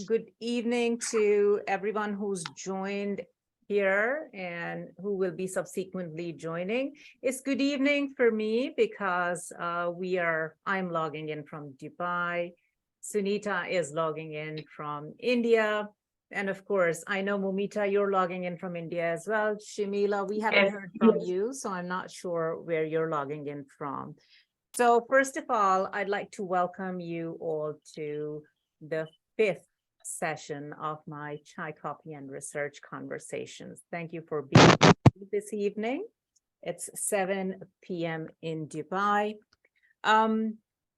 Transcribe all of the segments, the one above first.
Good evening to everyone who's joined here and who will be subsequently joining. It's good evening for me because I'm logging in from Dubai. Sunita is logging in from India. And of course, I know Mumita, you're logging in from India as well. Shimila, we haven't heard from you, so I'm not sure where you're logging in from. So first of all, I'd like to welcome you all to the fifth session of my Chai Coffee and Research Conversations. Thank you for being here this evening. It's 7 p.m. in Dubai.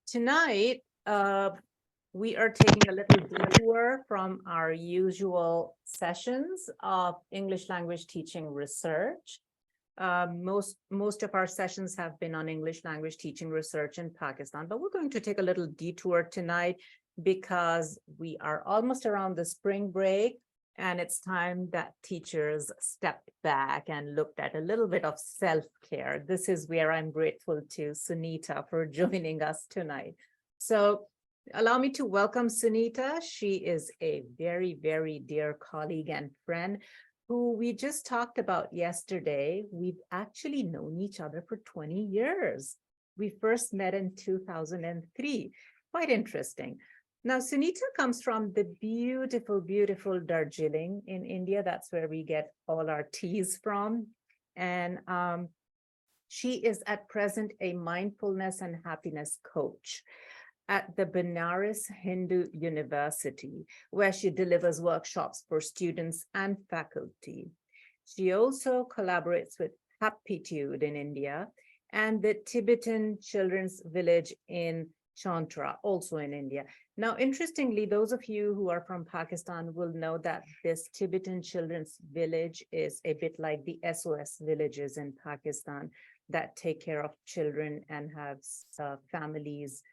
Tonight, we are taking a little detour from our usual sessions of English language teaching research. Most of our sessions have been on English language teaching research in Pakistan, but we're going to take a little detour tonight because we are almost around the spring break and it's time that teachers stepped back and looked at a little bit of self-care. This is where I'm grateful to Sunita for joining us tonight. So allow me to welcome Sunita. She is a very, very dear colleague and friend who we just talked about yesterday. We've actually known each other for 20 years. We first met in 2003. Quite interesting. Now, Sunita comes from the beautiful, beautiful Darjeeling in India. That's where we get all our teas from. And she is at present a mindfulness and happiness coach at the Banaras Hindu University, where she delivers workshops for students and faculty. She also collaborates with Happitude in India and the Tibetan Children's Village in Chantra, also in India. Now, interestingly, those of you who are from Pakistan will know that this Tibetan Children's Village is a bit like the SOS villages in Pakistan that take care of children and have families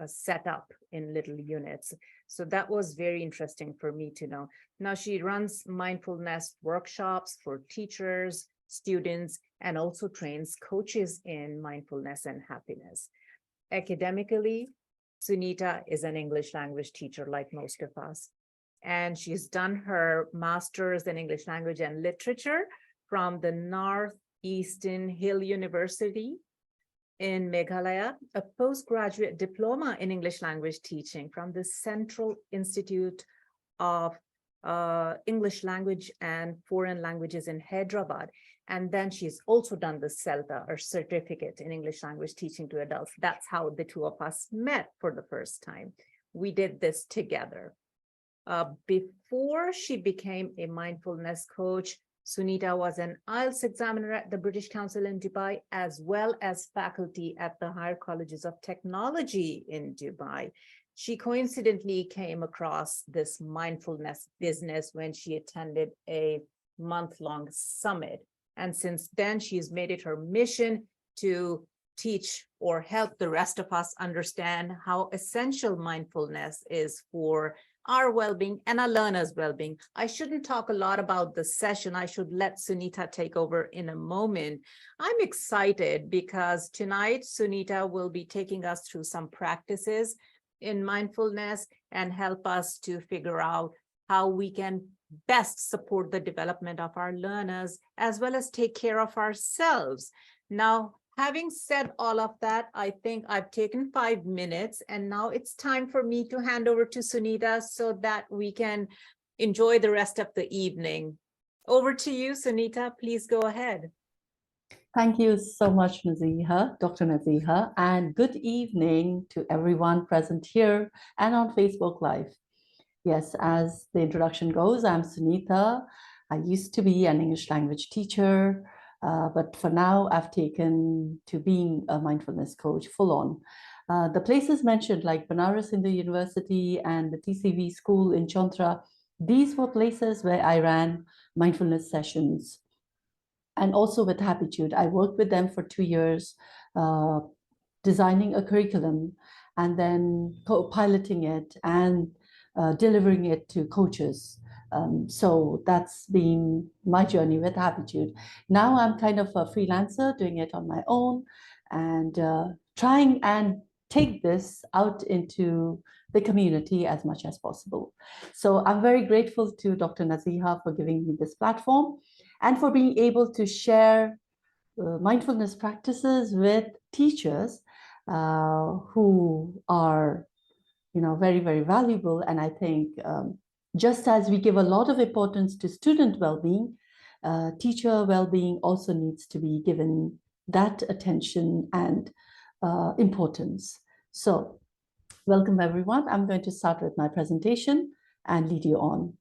set up in little units. So that was very interesting for me to know. Now she runs mindfulness workshops for teachers, students, and also trains coaches in mindfulness and happiness. Academically, Sunita is an English language teacher like most of us. And she's done her master's in English language and literature from the Northeastern Hill University in Meghalaya, a postgraduate diploma in English language teaching from the Central Institute of English Language and Foreign Languages in Hyderabad. And then she's also done the CELTA, or Certificate in English Language Teaching to Adults. That's how the two of us met for the first time. We did this together. Before she became a mindfulness coach, Sunita was an IELTS examiner at the British Council in Dubai, as well as faculty at the Higher Colleges of Technology in Dubai. She coincidentally came across this mindfulness business when she attended a month-long summit. And since then, she's made it her mission to teach or help the rest of us understand how essential mindfulness is for our well-being and our learners' well-being. I shouldn't talk a lot about the session. I should let Sunita take over in a moment. I'm excited because tonight Sunita will be taking us through some practices in mindfulness and help us to figure out how we can best support the development of our learners as well as take care of ourselves. Now, having said all of that, I think I've taken 5 minutes and now it's time for me to hand over to Sunita so that we can enjoy the rest of the evening. Over to you, Sunita, please go ahead. Thank you so much, Naziha, Dr. Naziha, and good evening to everyone present here and on Facebook Live. Yes, as the introduction goes, I'm Sunita. I used to be an English language teacher, but for now I've taken to being a mindfulness coach full on. The places mentioned like Banaras Hindu University and the TCV school in Chantra, these were places where I ran mindfulness sessions. And also with Happitude, I worked with them for 2 years, designing a curriculum and then piloting it and delivering it to coaches. So that's been my journey with Happitude. Now I'm kind of a freelancer doing it on my own and trying and take this out into the community as much as possible. So I'm very grateful to Dr. Naziha for giving me this platform and for being able to share mindfulness practices with teachers who are, very, very valuable. And I think just as we give a lot of importance to student well-being, teacher well-being also needs to be given that attention and importance. So welcome everyone. I'm going to start with my presentation and lead you on.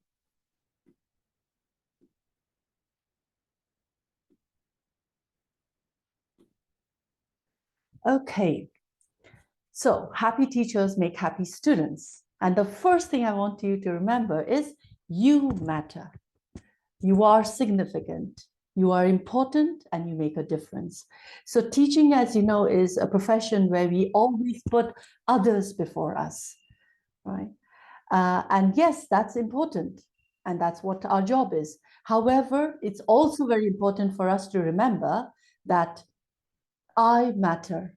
Okay, so happy teachers make happy students. And the first thing I want you to remember is you matter. You are significant, you are important, and you make a difference. So teaching, as you know, is a profession where we always put others before us, right? And yes, that's important. And that's what our job is. However, it's also very important for us to remember that I matter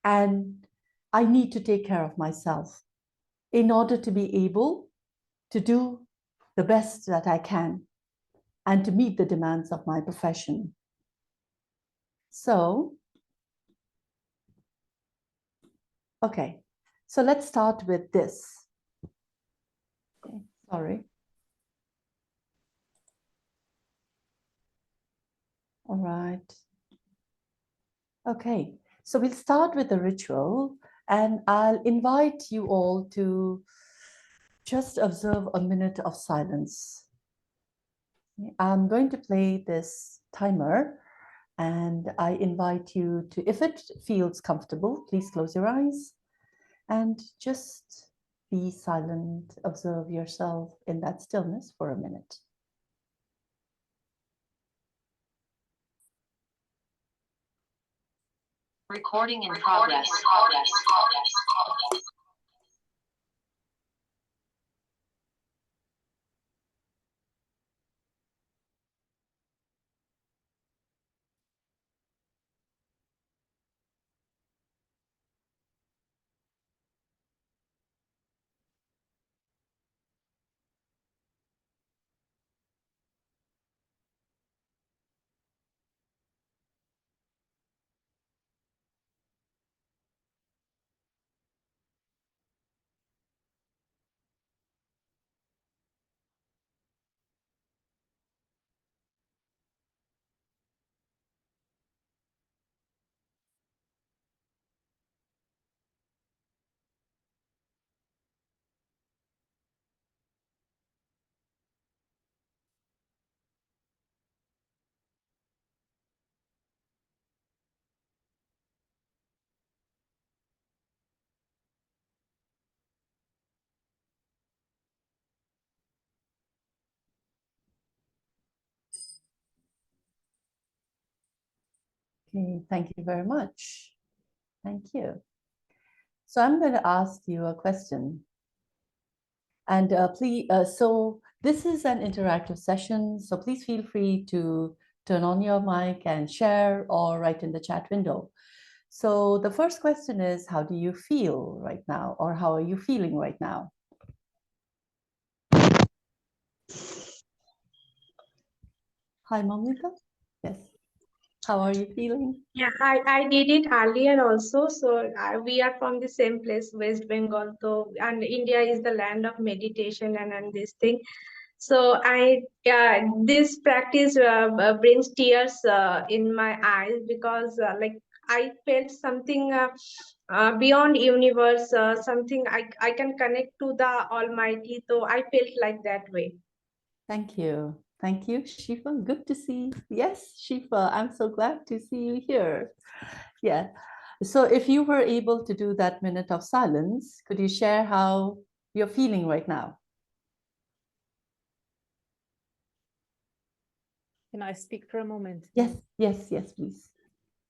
and I need to take care of myself in order to be able to do the best that I can and to meet the demands of my profession. So, okay, so let's start with this. Okay, sorry. All right. Okay, so we'll start with the ritual, and I'll invite you all to just observe a minute of silence. I'm going to play this timer, and I invite you to, if it feels comfortable, please close your eyes and just be silent, observe yourself in that stillness for a minute. Recording in progress. Okay, thank you very much. Thank you. So I'm going to ask you a question. And so this is an interactive session, so please feel free to turn on your mic and share or write in the chat window. So the first question is, how do you feel right now, or how are you feeling right now? Hi, Mamita. Yes. How are you feeling? Yeah, I did it earlier also. So we are from the same place, West Bengal. So, and India is the land of meditation and this thing. So this practice brings tears in my eyes because like I felt something beyond universe, something I can connect to the Almighty. So I felt like that way. Thank you. Thank you, Shifa. Good to see. Yes, Shifa, I'm so glad to see you here. Yeah. So if you were able to do that minute of silence, could you share how you're feeling right now? Can I speak for a moment? Yes, yes, yes, please.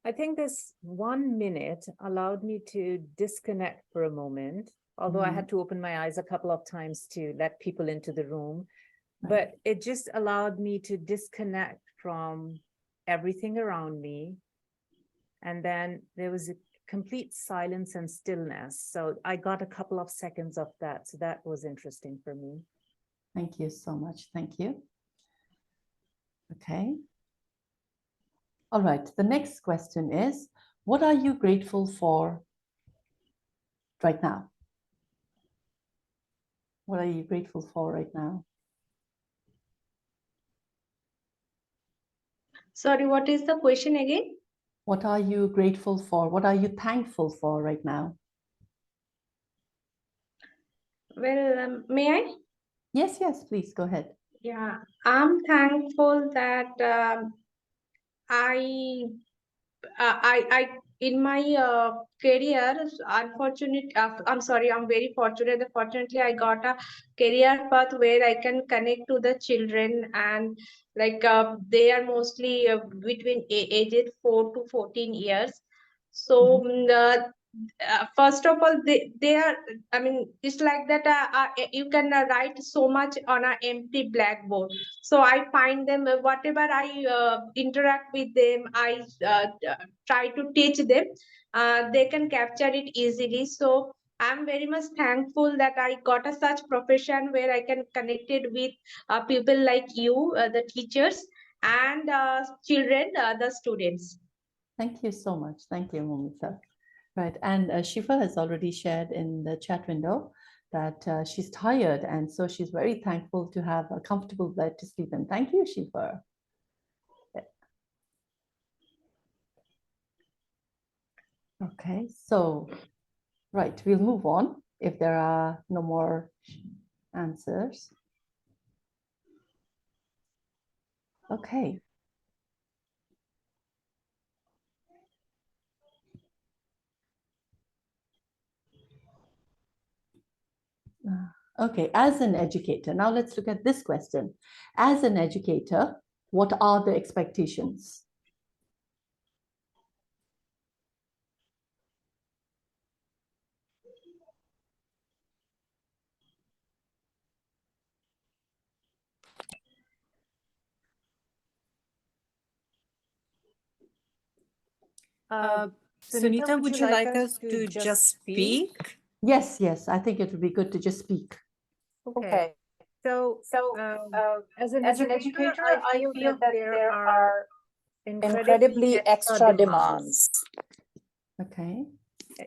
I think this 1 minute allowed me to disconnect for a moment, although I had to open my eyes a couple of times to let people into the room. But it just allowed me to disconnect from everything around me. And then there was complete silence and stillness. So I got a couple of seconds of that. So that was interesting for me. Thank you so much. Thank you. Okay. All right. The next question is, what are you grateful for right now? What are you grateful for right now? Sorry, what is the question again? What are you grateful for? What are you thankful for right now? Well, may I? Yes, yes, please go ahead. Yeah, I'm thankful that I in my career, I'm sorry, I'm very fortunate that fortunately I got a career path where I can connect to the children, and like they are mostly between ages 4 to 14 years. So first of all, they are, I mean, it's like that you can write so much on an empty blackboard. So I find them, whatever I interact with them, I try to teach them, they can capture it easily. So I'm very much thankful that I got a such profession where I can connect it with people like you, the teachers, and children, the students. Thank you so much. Thank you, Momita. Right. And Shifa has already shared in the chat window that she's tired. And so she's very thankful to have a comfortable bed to sleep in. Thank you, Shifa. Okay. So, right. We'll move on if there are no more answers. Okay. Okay, as an educator, now let's look at this question. As an educator, what are the expectations? Sunita, would you like us to just speak? Yes, yes, I think it would be good to just speak. Okay. So, as an educator, I feel that there are incredibly extra demands. Okay.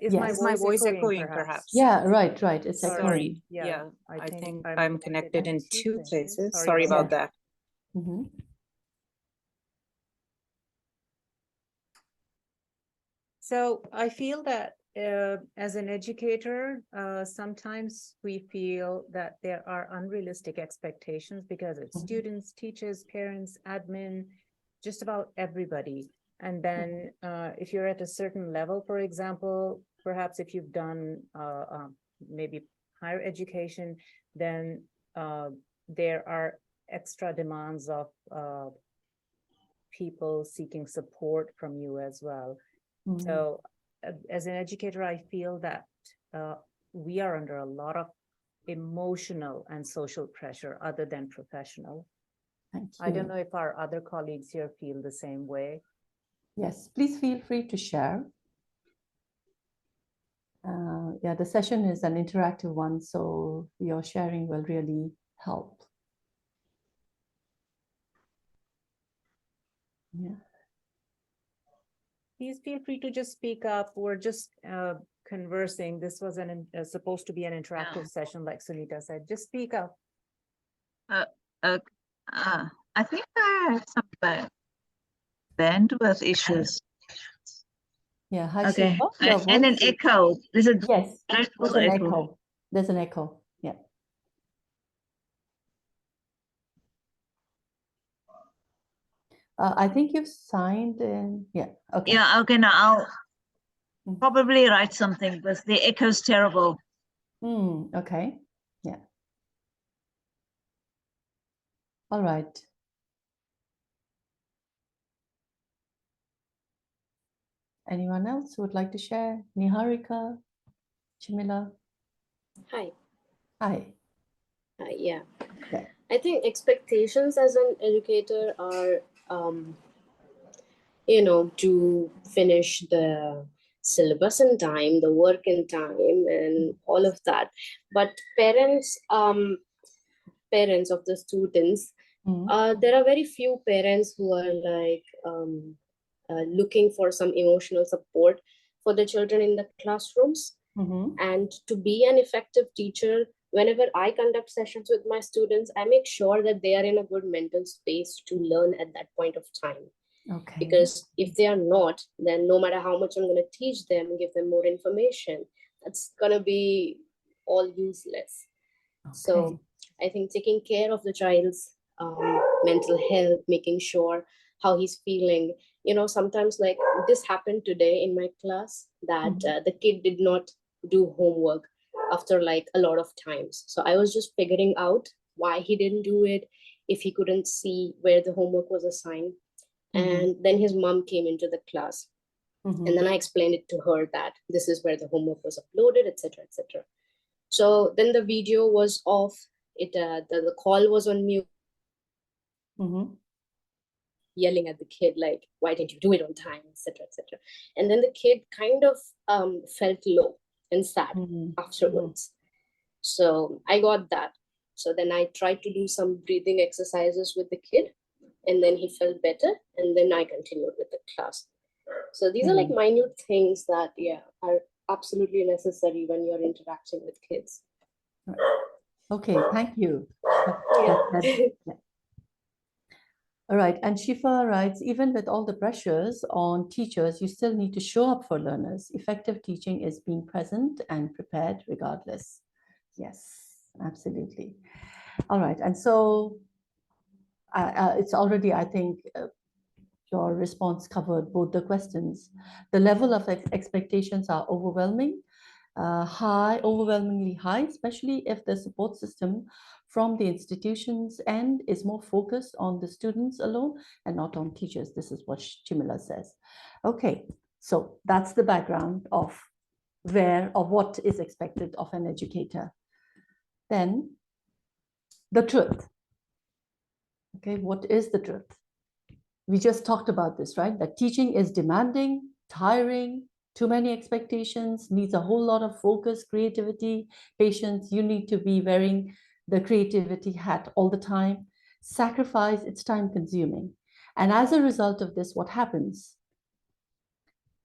Is Yes. my voice echoing, perhaps? Yeah, right, right. It's Sorry. echoing. Yeah, I think I'm connected in two places. Sorry Sorry about about that. Mhm. So I feel that as an educator, sometimes we feel that there are unrealistic expectations because it's Mhm. students, teachers, parents, admin, just about everybody. And then if you're at a certain level, for example, perhaps if you've done maybe higher education, then there are extra demands of people seeking support from you as well. Mhm. So as an educator, I feel that we are under a lot of emotional and social pressure other than professional. Thank you. I don't know if our other colleagues here feel the same way. Yes, please feel free to share. Yeah, the session is an interactive one, so your sharing will really help. Yeah. Please feel free to just speak up. We're just conversing. This was supposed to be an interactive session, like Sunita said. Just speak up. I think I have some bandwidth issues. Yeah. Hi, Okay. Shifa, your And an voice- echo. There's a Yes, dreadful there's an echo. echo. There's an echo. Yeah. I think you've signed in. Yeah. Okay. Yeah, okay, now I'll Mm. probably write something because the echo's terrible. Okay. Yeah. All right. Anyone else who would like to share? Niharika, Chimila. Hi. Hi. Yeah. Yeah. I think expectations as an educator are, to finish the syllabus in time, the work in time, and all of that. But parents of the students, there are very few parents who are like looking for some emotional support for the children in the classrooms. And to be an effective teacher, whenever I conduct sessions with my students, I make sure that they are in a good mental space to learn at that point of time. Okay. Because if they are not, then no matter how much I'm going to teach them, give them more information, that's going to be all useless. Okay. So I think taking care of the child's mental health, making sure how he's feeling, you know, sometimes like this happened today in my class that the kid did not do homework after like a lot of times. So I was just figuring out why he didn't do it, if he couldn't see where the homework was assigned. And then his mom came into the class. And then I explained it to her that this is where the homework was uploaded, etc., etc. So then the video was off. The call was on mute. Yelling at the kid like, why didn't you do it on time, etc., etc. And then the kid kind of felt low and sad afterwards. So I got that. So then I tried to do some breathing exercises with the kid, and then he felt better, and then I continued with the class. So these are like minute things that are absolutely necessary when you're interacting with kids. Okay, thank you. Yeah. All right, and Shifa writes, even with all the pressures on teachers, you still need to show up for learners. Effective teaching is being present and prepared regardless. Yes, absolutely. All right, and so it's already, I think, your response covered both the questions. The level of expectations are overwhelming, overwhelmingly high, especially if the support system from the institution's end is more focused on the students alone and not on teachers. This is what Chimila says. Okay, so that's the background of what is expected of an educator. Then the truth. Okay, what is the truth? We just talked about this, right? That teaching is demanding, tiring, too many expectations, needs a whole lot of focus, creativity, patience. You need to be wearing the creativity hat all the time. Sacrifice, it's time consuming. And as a result of this, what happens?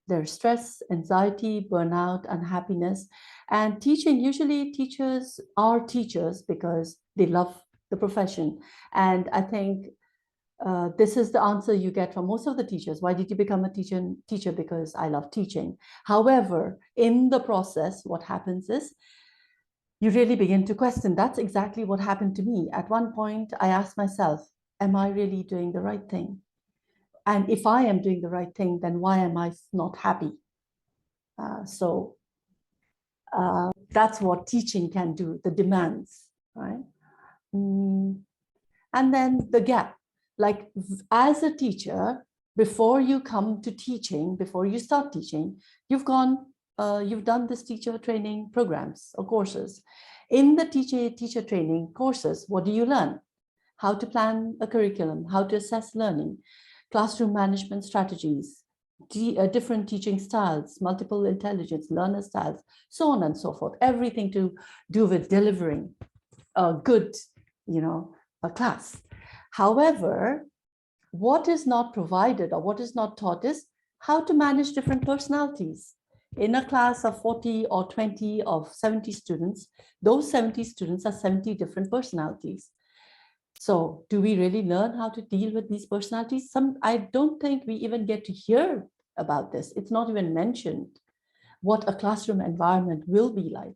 There's stress, anxiety, burnout, unhappiness. And teaching, usually teachers are teachers because they love the profession. And I think this is the answer you get from most of the teachers. Why did you become a teacher? Because I love teaching. However, in the process, what happens is you really begin to question. That's exactly what happened to me. At one point, I asked myself, am I really doing the right thing? And if I am doing the right thing, then why am I not happy? That's what teaching can do, the demands, right? And then the gap. Like as a teacher, before you come to teaching, before you start teaching, you've done this teacher training programs or courses. In the teacher training courses, what do you learn? How to plan a curriculum, how to assess learning, classroom management strategies, different teaching styles, multiple intelligence, learner styles, so on and so forth. Everything to do with delivering a good, a class. However, what is not provided or what is not taught is how to manage different personalities. In a class of 40 or 20 or 70 students, those 70 students are 70 different personalities. So do we really learn how to deal with these personalities? I don't think we even get to hear about this. It's not even mentioned what a classroom environment will be like.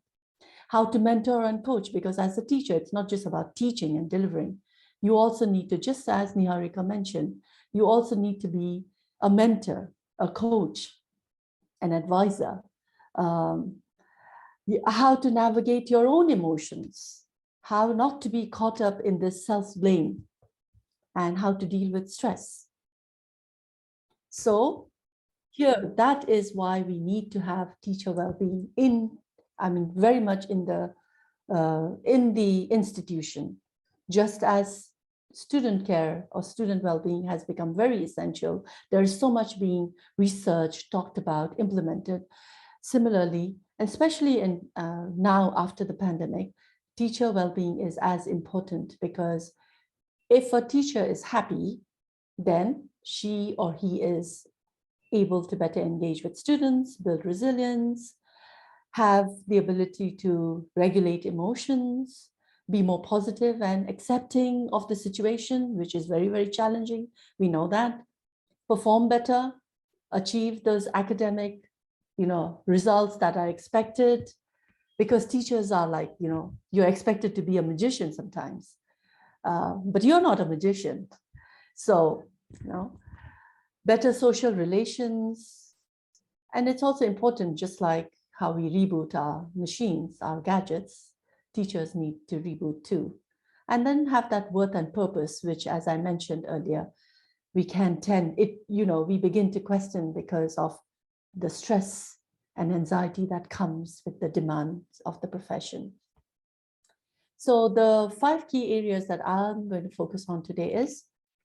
How to mentor and coach, because as a teacher, it's not just about teaching and delivering. You also need to, just as Niharika mentioned, you also need to be a mentor, a coach, an advisor. How to navigate your own emotions, how not to be caught up in this self-blame, and how to deal with stress. So here, that is why we need to have teacher well-being very much in the institution, just as student care or student well-being has become very essential. There's so much being researched, talked about, implemented. Similarly, especially in now after the pandemic, teacher well-being is as important, because if a teacher is happy, then she or he is able to better engage with students, build resilience, have the ability to regulate emotions, be more positive and accepting of the situation, which is very, very challenging. We know that. Perform better, achieve those academic, results that are expected, because teachers are like, you're expected to be a magician sometimes, but you're not a magician. So, better social relations. And it's also important, just like how we reboot our machines, our gadgets, teachers need to reboot too. And then have that worth and purpose, which, as I mentioned earlier, we begin to question because of the stress and anxiety that comes with the demands of the profession. So the 5 key areas that I'm going to focus on today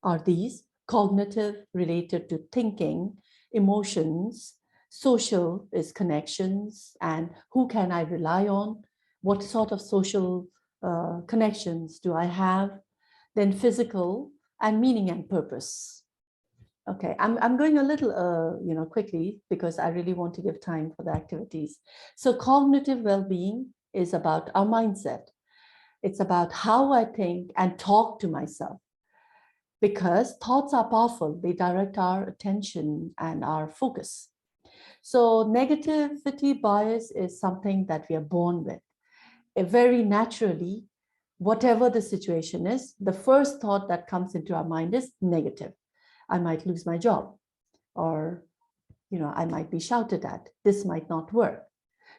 are these: cognitive, related to thinking, emotions; social is connections, and who can I rely on? What sort of social connections do I have? Then physical, and meaning and purpose. Okay, I'm going a little, quickly, because I really want to give time for the activities. So cognitive well-being is about our mindset. It's about how I think and talk to myself, because thoughts are powerful. They direct our attention and our focus. So negativity bias is something that we are born with. Very naturally, whatever the situation is, the first thought that comes into our mind is negative. I might lose my job, or I might be shouted at. This might not work.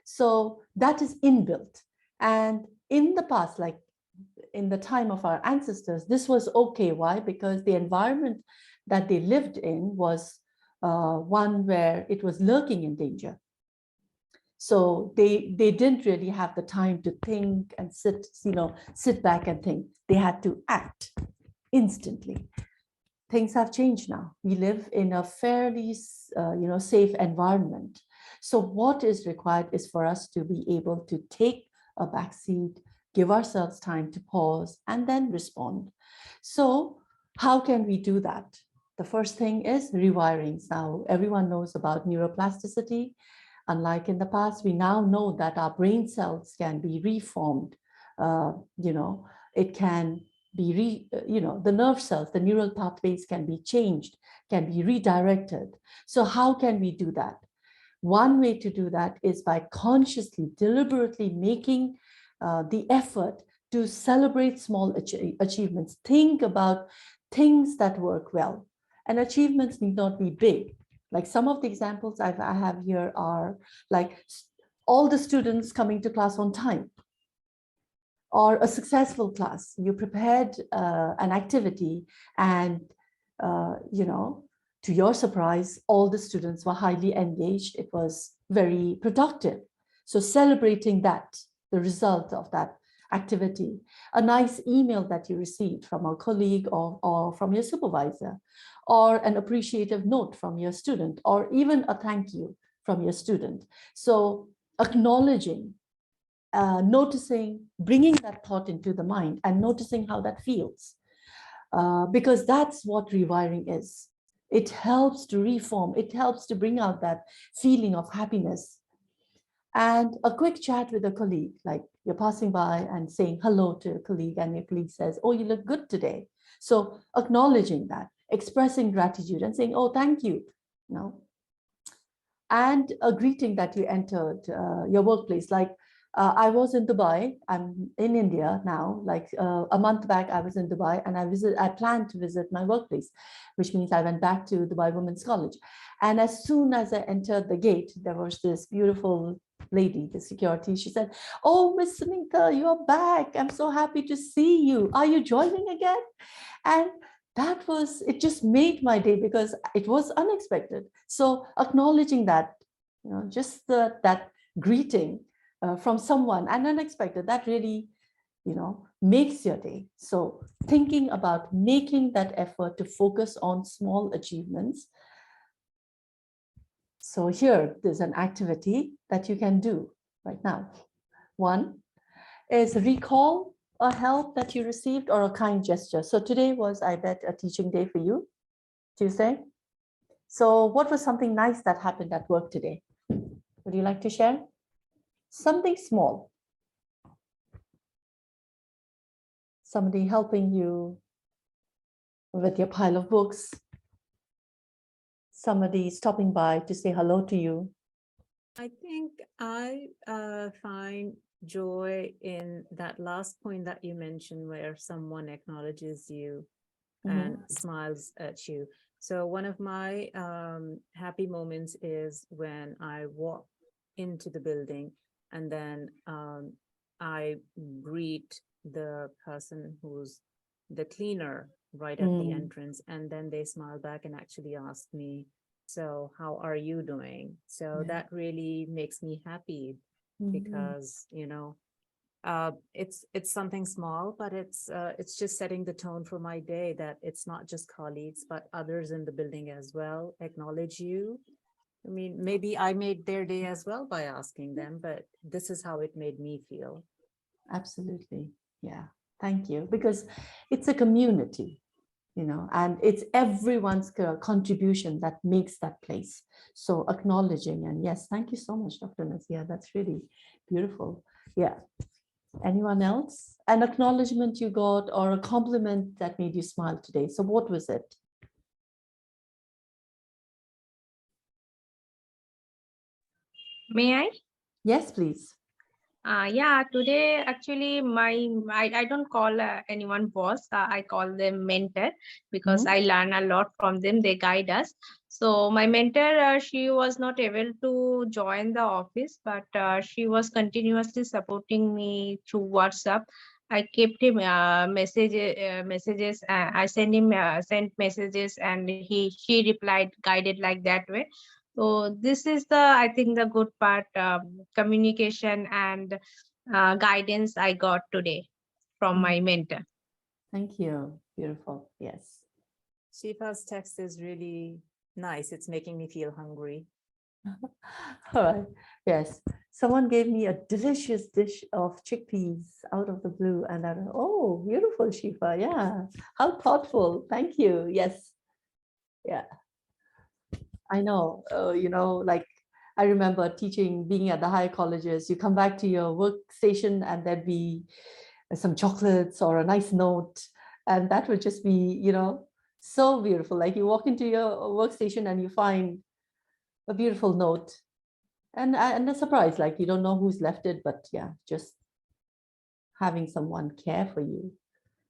So that is inbuilt. And in the past, like in the time of our ancestors, this was okay. Why? Because the environment that they lived in was one where it was lurking in danger. So they didn't really have the time to think and sit back and think. They had to act instantly. Things have changed now. We live in a fairly safe environment. So what is required is for us to be able to take a backseat, give ourselves time to pause, and then respond. So how can we do that? The first thing is rewirings. Now, everyone knows about neuroplasticity. Unlike in the past, we now know that our brain cells can be reformed. It can be the nerve cells, the neural pathways can be changed, can be redirected. So how can we do that? One way to do that is by consciously, deliberately making the effort to celebrate small achievements. Think about things that work well. And achievements need not be big. Like some of the examples I have here are like all the students coming to class on time, or a successful class. You prepared an activity, and to your surprise, all the students were highly engaged. It was very productive. So celebrating that, the result of that activity, a nice email that you received from a colleague or from your supervisor, or an appreciative note from your student, or even a thank you from your student. So acknowledging, noticing, bringing that thought into the mind and noticing how that feels. Because that's what rewiring is. It helps to reform, it helps to bring out that feeling of happiness. And a quick chat with a colleague, like you're passing by and saying hello to a colleague, and your colleague says, "Oh, you look good today." So acknowledging that, expressing gratitude and saying, "Oh, thank you." And a greeting that you entered your workplace. Like I was in Dubai, I'm in India now, like a month back I was in Dubai, and I planned to visit my workplace, which means I went back to Dubai Women's College. And as soon as I entered the gate, there was this beautiful lady, the security. She said, "Oh, Miss Sunita, you're back. I'm so happy to see you. Are you joining again?" And it just made my day, because it was unexpected. So acknowledging that, just that greeting from someone and unexpected, that really makes your day. So thinking about making that effort to focus on small achievements. So here, there's an activity that you can do right now. One is recall a help that you received or a kind gesture. So today was, I bet, a teaching day for you, Tuesday. So what was something nice that happened at work today? Would you like to share? Something small. Somebody helping you with your pile of books. Somebody stopping by to say hello to you. I think I find joy in that last point that you mentioned, where someone acknowledges you and smiles at you. So one of my happy moments is when I walk into the building and then I greet the person who's the cleaner right at the entrance, and then they smile back and actually ask me, so how are you doing? So that really makes me happy because, it's something small, but it's just setting the tone for my day, that it's not just colleagues, but others in the building as well acknowledge you. I mean, maybe I made their day as well by asking them, but this is how it made me feel. Absolutely. Yeah. Thank you. Because it's a community, and it's everyone's contribution that makes that place. So acknowledging, and yes, thank you so much, Dr. Nazia. That's really beautiful. Yeah. Anyone else? An acknowledgement you got or a compliment that made you smile today. So what was it? May I? Yes, please. Yeah, today actually I don't call anyone boss. I call them mentor because I learn a lot from them. They guide us. So my mentor, she was not able to join the office, but she was continuously supporting me through WhatsApp. I kept him messages. I sent him sent messages, and she replied, guided like that way. So this is I think the good part, communication and guidance I got today from my mentor. Thank you. Beautiful. Yes. Shifa's text is really nice. It's making me feel hungry. All right. Yes. Someone gave me a delicious dish of chickpeas out of the blue, and I went, oh, beautiful, Shifa. Yeah. How thoughtful. Thank you. Yes. Yeah. I know. Like I remember teaching, being at the higher colleges. You come back to your workstation, and there'd be some chocolates or a nice note, and that would just be, so beautiful. Like you walk into your workstation and you find a beautiful note. And a surprise, like you don't know who's left it, but yeah, just having someone care for you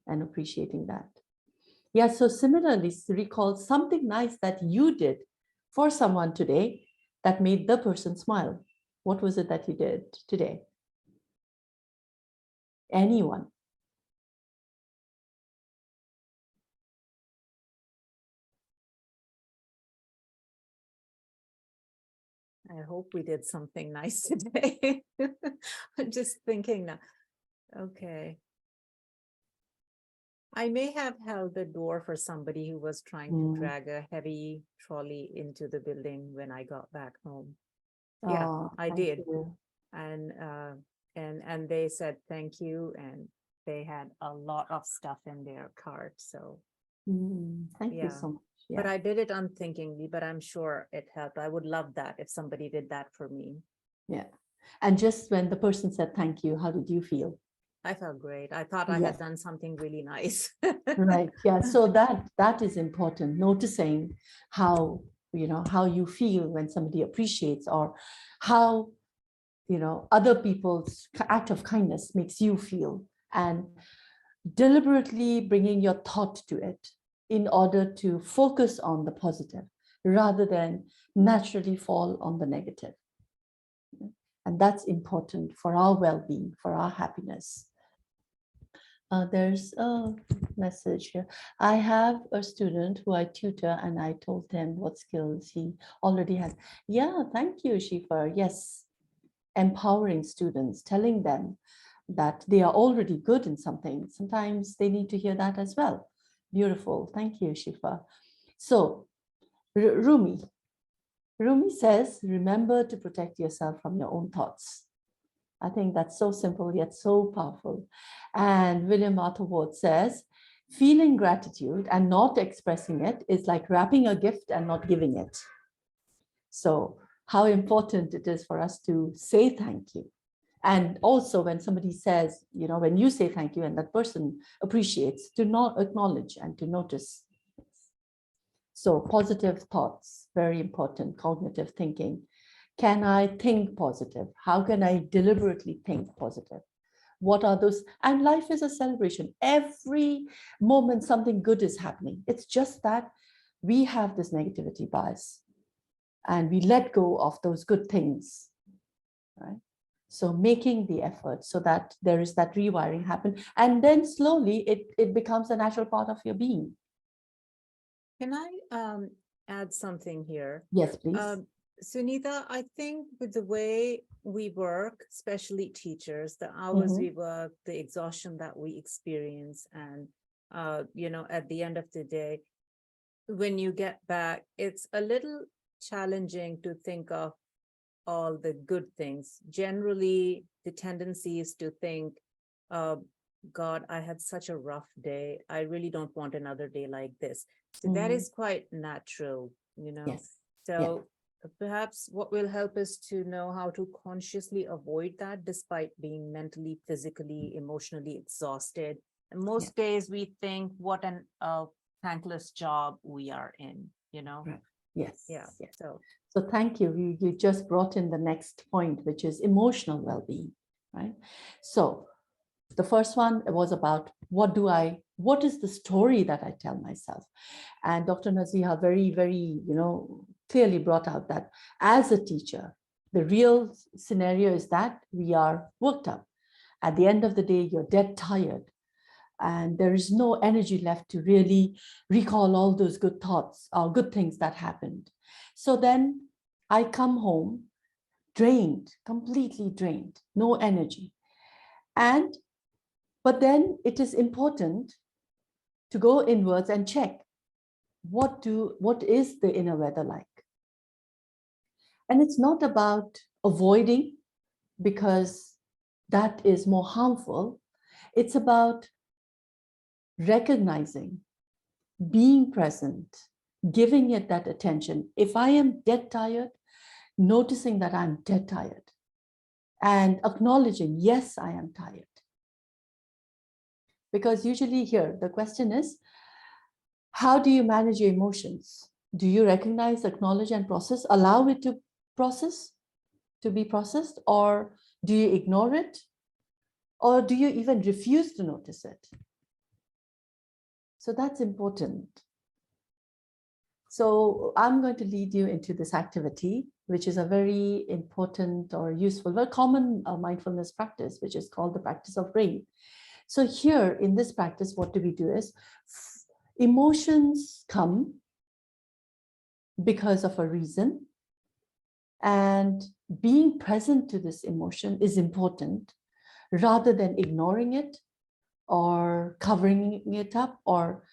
and appreciating that. Yeah, so similarly, recall something nice that you did for someone today that made the person smile. What was it that you did today? Anyone? I hope we did something nice today. I'm just thinking now. Okay. I may have held the door for somebody who was trying to drag a heavy trolley into the building when I got back home. Yeah, Oh, I thank did. you. And they said thank you, and they had a lot of stuff in their cart. So Thank you yeah. so much. But Yeah. I did it unthinkingly, but I'm sure it helped. I would love that if somebody did that for me. Yeah. And just when the person said thank you, how did you feel? I felt great. I thought I Yes. had done something really nice. Right. Yeah. So that is important. Noticing how you feel when somebody appreciates, or how other people's act of kindness makes you feel, and deliberately bringing your thought to it in order to focus on the positive rather than naturally fall on the negative. And that's important for our well-being, for our happiness. There's a message here. I have a student who I tutor, and I told him what skills he already has. Yeah, thank you, Shifa. Yes, empowering students, telling them that they are already good in something. Sometimes they need to hear that as well. Beautiful. Thank you, Shifa. So Rumi says, remember to protect yourself from your own thoughts. I think that's so simple yet so powerful. And William Arthur Ward says, feeling gratitude and not expressing it is like wrapping a gift and not giving it. So how important it is for us to say thank you. And also when somebody says, when you say thank you and that person appreciates, to not acknowledge and to notice. So positive thoughts, very important, cognitive thinking. Can I think positive? How can I deliberately think positive? What are those? And life is a celebration. Every moment something good is happening. It's just that we have this negativity bias and we let go of those good things, right? So making the effort so that there is that rewiring happen. And then slowly it becomes a natural part of your being. Can I add something here? Yes, please. Sunita, I think with the way we work, especially teachers, the hours we work, the exhaustion that we experience, and at the end of the day, when you get back, it's a little challenging to think of all the good things. Generally, the tendency is to think, God, I had such a rough day. I really don't want another day like this. So that is quite natural, Yes. So perhaps what will help us to know how to consciously avoid that despite being mentally, physically, emotionally exhausted. And most days we think what an thankless job we are in, Right. Yes. Yeah. Yes. So thank you. You just brought in the next point, which is emotional well-being, right? So the first one was about what is the story that I tell myself? And Dr. Naziha very, very, clearly brought out that as a teacher, the real scenario is that we are worked up. At the end of the day, you're dead tired. And there is no energy left to really recall all those good thoughts or good things that happened. So then I come home drained, completely drained, no energy. But then it is important to go inwards and check what is the inner weather like. And it's not about avoiding, because that is more harmful. It's about recognizing, being present, giving it that attention. If I am dead tired, noticing that I'm dead tired and acknowledging, yes, I am tired. Because usually here, the question is, how do you manage your emotions? Do you recognize, acknowledge, and process, allow it to be processed, or do you ignore it? Or do you even refuse to notice it? So that's important. So I'm going to lead you into this activity, which is a very important or useful, very common mindfulness practice, which is called the practice of rain. So here in this practice, what do we do is emotions come because of a reason, and being present to this emotion is important rather than ignoring it or covering it up or,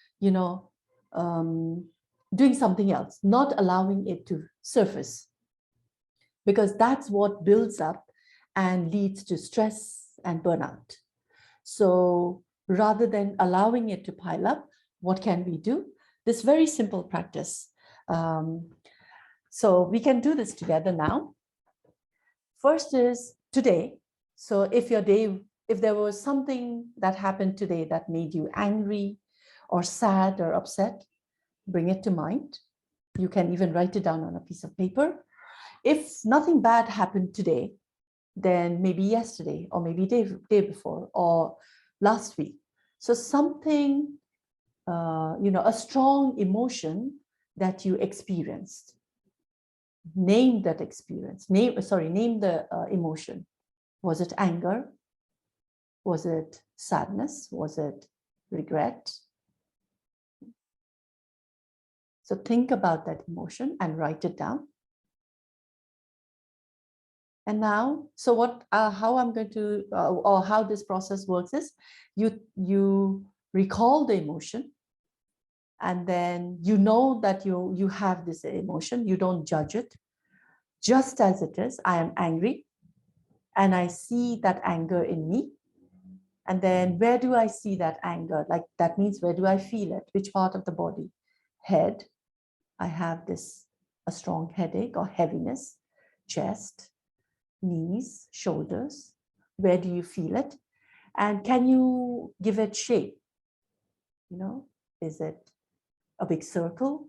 doing something else, not allowing it to surface, because that's what builds up and leads to stress and burnout. So rather than allowing it to pile up, what can we do? This very simple practice. So we can do this together now. First is today. So if there was something that happened today that made you angry or sad or upset, bring it to mind. You can even write it down on a piece of paper. If nothing bad happened today, then maybe yesterday or maybe day before or last week. So something, a strong emotion that you experienced. Name that experience. Name the emotion. Was it anger? Was it sadness? Was it regret? So think about that emotion and write it down. And now, so how I'm going to, or how this process works is, you recall the emotion, and then you know that you have this emotion. You don't judge it, just as it is. I am angry, and I see that anger in me. And then where do I see that anger? Like, that means, where do I feel it? Which part of the body? Head. I have a strong headache or heaviness. Chest, knees, shoulders. Where do you feel it? And can you give it shape? You know, is it a big circle?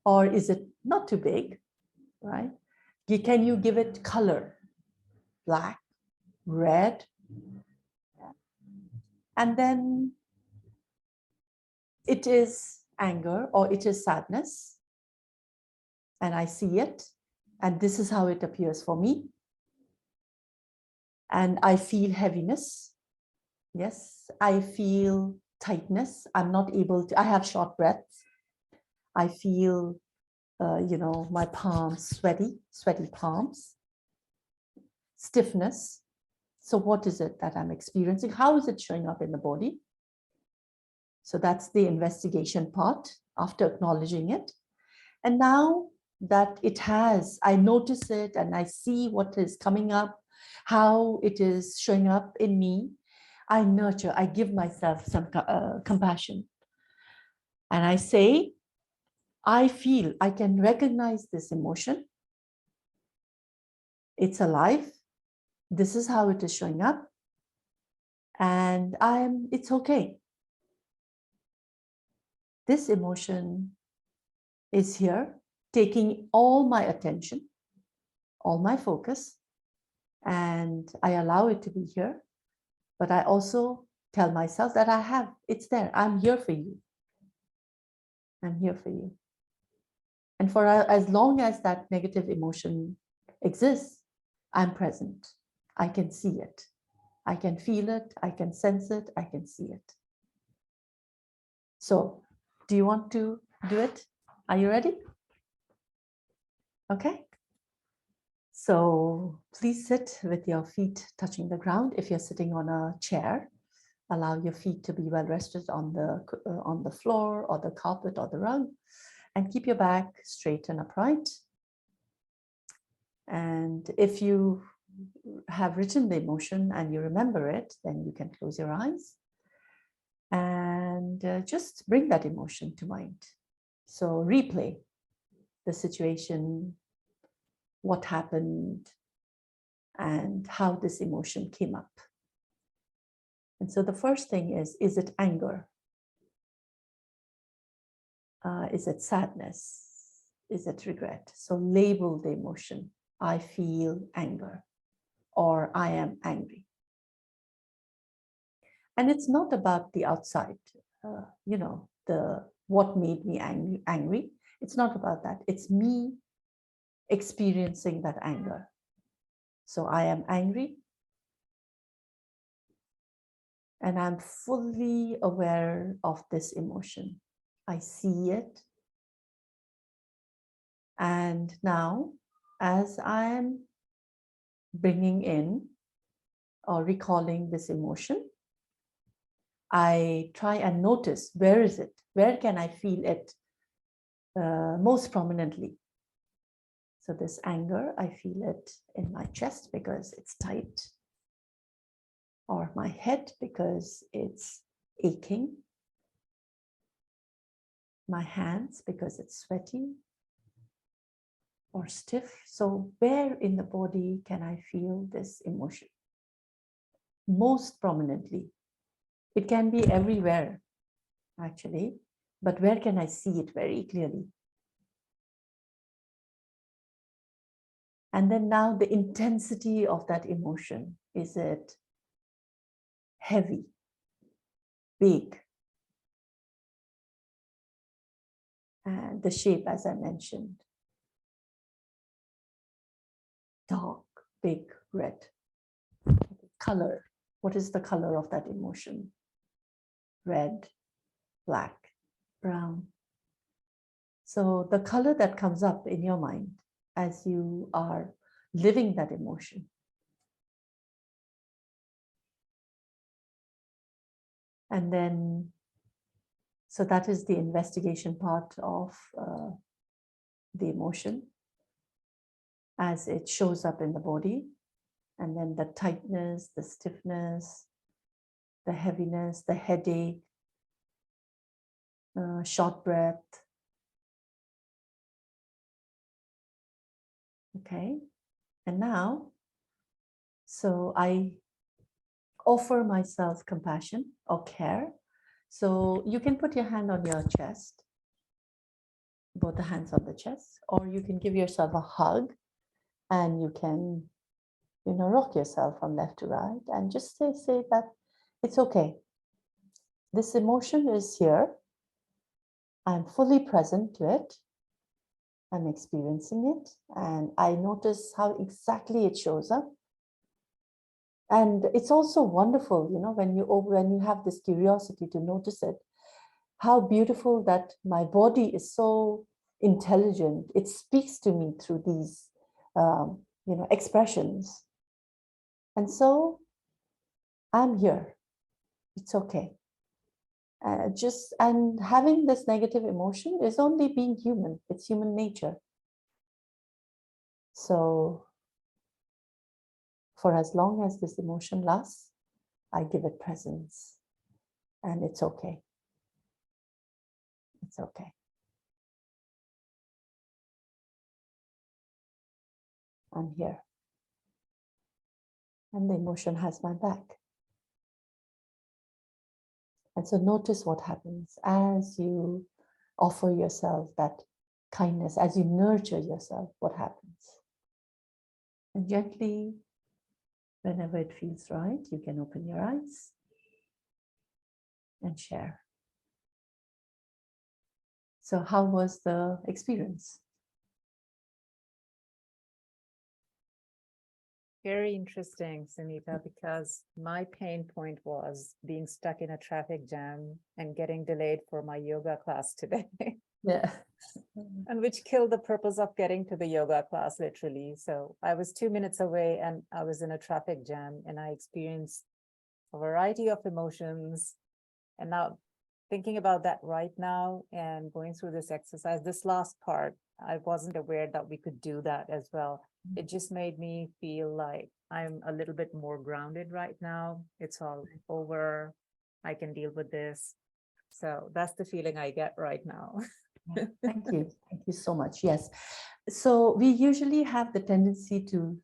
Or is it not too big, right? Can you give it color? Black, red. And then it is anger or it is sadness. And I see it. And this is how it appears for me. And I feel heaviness. Yes, I feel tightness. I'm not able to, I have short breaths. I feel, my palms sweaty palms, stiffness. So what is it that I'm experiencing? How is it showing up in the body? So that's the investigation part after acknowledging it. And now that I notice it and I see what is coming up, how it is showing up in me, I nurture, I give myself some compassion. And I say, I can recognize this emotion. It's alive. This is how it is showing up. And it's okay. This emotion is here, taking all my attention, all my focus, and I allow it to be here. But I also tell myself that it's there. I'm here for you. I'm here for you. And for as long as that negative emotion exists, I'm present. I can see it. I can feel it. I can sense it. I can see it. So, do you want to do it? Are you ready? Okay. So please sit with your feet touching the ground. If you're sitting on a chair, allow your feet to be well rested on the floor or the carpet or the rug, and keep your back straight and upright. And if you have written the emotion and you remember it, then you can close your eyes and just bring that emotion to mind. So replay the situation, what happened, and how this emotion came up. And so the first thing is it anger? Is it sadness? Is it regret? So label the emotion. I feel anger, or I am angry. And it's not about the outside, what made me angry. It's not about that. It's me experiencing that anger. So I am angry, and I'm fully aware of this emotion. I see it. And now, as I'm bringing in or recalling this emotion, I try and notice, where is it? Where can I feel it most prominently? So this anger, I feel it in my chest because it's tight, or my head because it's aching, my hands because it's sweaty or stiff. So where in the body can I feel this emotion most prominently? It can be everywhere, actually, but where can I see it very clearly? And then now the intensity of that emotion. Is it heavy, big? And the shape, as I mentioned, dark, big, red. Color. What is the color of that emotion? Red, black, brown. So the color that comes up in your mind as you are living that emotion. And then, so that is the investigation part of the emotion as it shows up in the body. And then the tightness, the stiffness, the heaviness, the headache, short breath. Okay. And now, so I offer myself compassion or care. So you can put your hand on your chest, both the hands on the chest, or you can give yourself a hug and you can, rock yourself from left to right and just say that it's okay. This emotion is here. I'm fully present to it. I'm experiencing it and I notice how exactly it shows up. And it's also wonderful, when you have this curiosity to notice it, how beautiful that my body is so intelligent. It speaks to me through these, expressions. And so I'm here. It's okay. And having this negative emotion is only being human. It's human nature. So for as long as this emotion lasts, I give it presence and it's okay. It's okay. I'm here. And the emotion has my back. And so notice what happens as you offer yourself that kindness, as you nurture yourself, what happens. And gently, whenever it feels right, you can open your eyes and share. So how was the experience? Very interesting, Sunita, because my pain point was being stuck in a traffic jam and getting delayed for my yoga class today. Yeah. And which killed the purpose of getting to the yoga class, literally. So I was 2 minutes away and I was in a traffic jam and I experienced a variety of emotions. And now thinking about that right now and going through this exercise, this last part, I wasn't aware that we could do that as well. It just made me feel like I'm a little bit more grounded right now. It's all over. I can deal with this. So that's the feeling I get right now. Thank you. Thank you so much. Yes. So we usually have the tendency to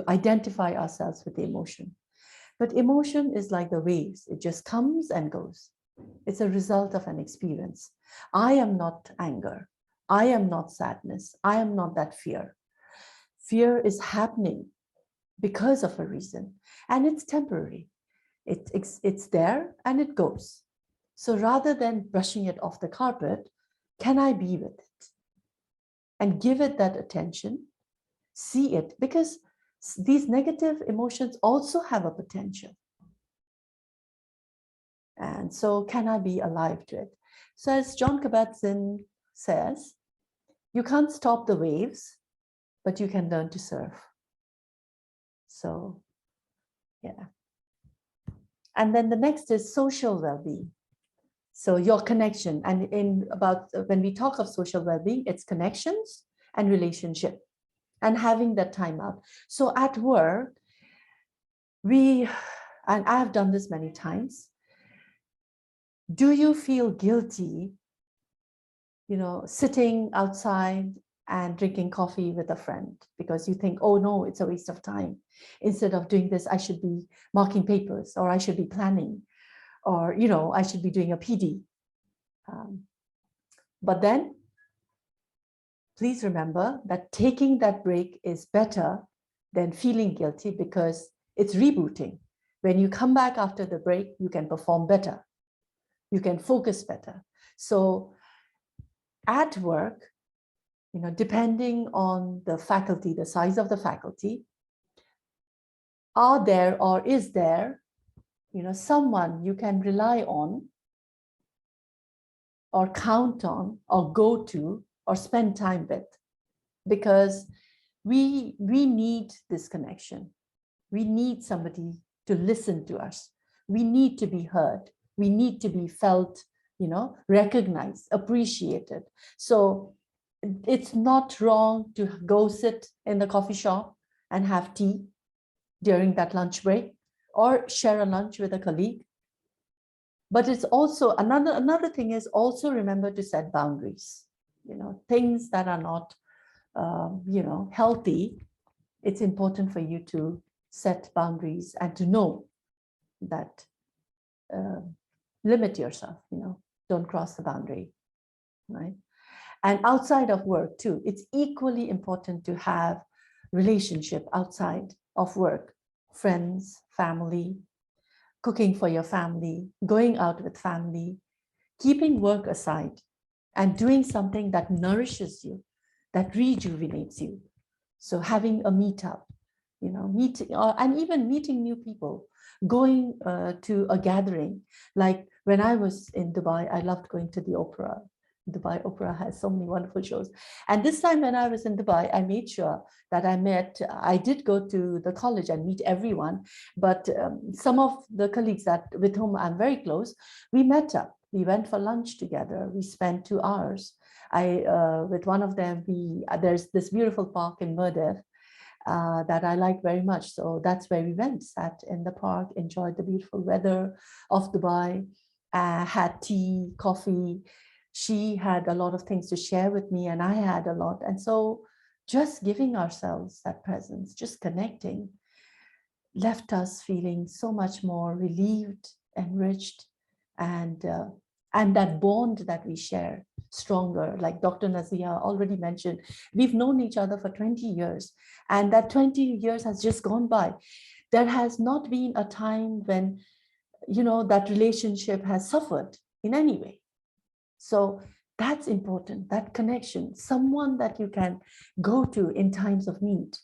identify ourselves with the emotion. But emotion is like the waves. It just comes and goes. It's a result of an experience. I am not anger. I am not sadness. I am not that fear. Fear is happening because of a reason, and it's temporary. It's there and it goes. So rather than brushing it off the carpet, can I be with it and give it that attention, see it? Because these negative emotions also have a potential. And so can I be alive to it? So as John Kabat-Zinn says, you can't stop the waves, but you can learn to surf. So, yeah. And then the next is social well-being. So your connection, and when we talk of social well-being, it's connections and relationship and having that time out. So at work, and I have done this many times, do you feel guilty, sitting outside and drinking coffee with a friend because you think, oh no, it's a waste of time. Instead of doing this, I should be marking papers, or I should be planning, or, I should be doing a PD. But then please remember that taking that break is better than feeling guilty, because it's rebooting. When you come back after the break, you can perform better. You can focus better. So at work, depending on the faculty, the size of the faculty, are there or is there, someone you can rely on or count on or go to or spend time with? Because We need this connection. We need somebody to listen to us. We need to be heard. We need to be felt, recognized, appreciated. So it's not wrong to go sit in the coffee shop and have tea during that lunch break, or share a lunch with a colleague. But it's also another thing is also remember to set boundaries. Things that are not healthy. It's important for you to set boundaries and to know that limit yourself, don't cross the boundary, right? And outside of work too, it's equally important to have relationship outside of work, friends, family, cooking for your family, going out with family, keeping work aside and doing something that nourishes you, that rejuvenates you. So having a meetup, and even meeting new people, going to a gathering. Like when I was in Dubai, I loved going to the opera. Dubai Opera has so many wonderful shows. And this time when I was in Dubai, I made sure that I did go to the college and meet everyone, but some of the colleagues with whom I'm very close, we met up. We went for lunch together. We spent 2 hours. With one of them, there's this beautiful park in Murdev that I like very much. So that's where we went, sat in the park, enjoyed the beautiful weather of Dubai, had tea, coffee. She had a lot of things to share with me and I had a lot. And so just giving ourselves that presence, just connecting, left us feeling so much more relieved, enriched, and that bond that we share stronger. Like Dr. Nazia already mentioned, we've known each other for 20 years, and that 20 years has just gone by. There has not been a time when, that relationship has suffered in any way. So that's important, that connection, someone that you can go to in times of need.